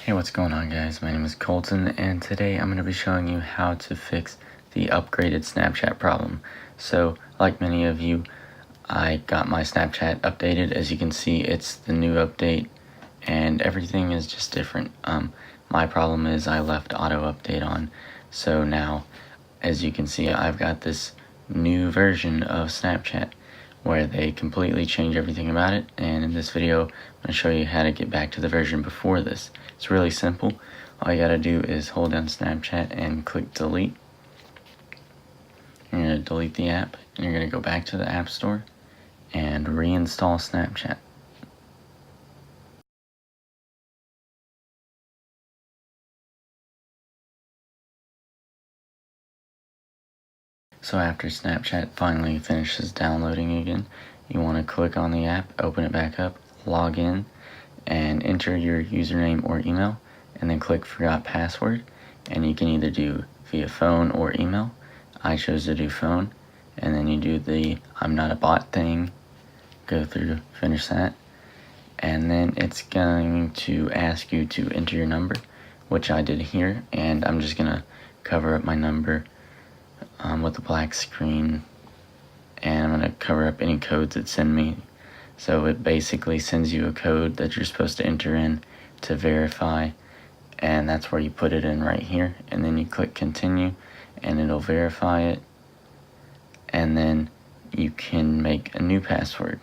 Hey, what's going on, guys? My name is Colton, and today I'm going to be showing you how to fix the upgraded Snapchat problem. So, like many of you, I got my Snapchat updated. As you can see, it's the new update, and everything is just different. My problem is I left auto update on, so now, as you can see, I've got this new version of Snapchat where they completely change everything about it, and in this video I'm going to show you how to get back to the version before this. It's really simple. All you gotta do is hold down Snapchat and click delete. You're gonna delete the app, and you're gonna go back to the App Store and reinstall Snapchat. So after Snapchat finally finishes downloading again, you want to click on the app, open it back up, log in, and enter your username or email, and then click forgot password. And you can either do via phone or email. I chose to do phone, and then you do the I'm not a bot thing, go through, finish that, and then it's going to ask you to enter your number, which I did here, and I'm just gonna cover up my number with a black screen, and I'm going to cover up any codes it send me. So it basically sends you a code that you're supposed to enter in to verify, and that's where you put it in right here, and then you click continue and it'll verify it, and then you can make a new password.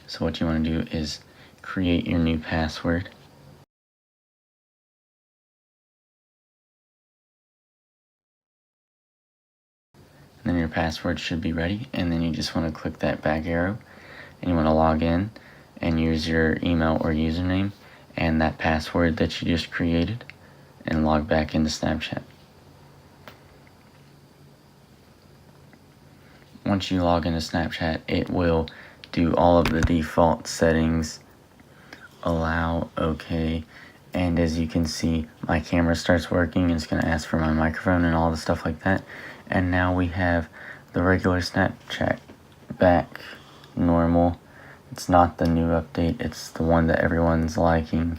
So what you want to do is create your new password. And then your password should be ready, and then you just want to click that back arrow, and you want to log in and use your email or username and that password that you just created, and log back into Snapchat. Once you log into Snapchat, it will do all of the default settings, allow, okay, and as you can see, my camera starts working, and it's going to ask for my microphone and all the stuff like that. And now we have the regular Snapchat back normal. It's not the new update, it's the one that everyone's liking,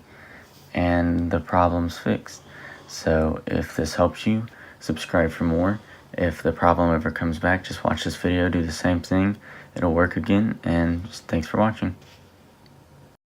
and the problem's fixed. So if this helps you, subscribe for more. If the problem ever comes back, just watch this video, do the same thing, it'll work again, and just thanks for watching.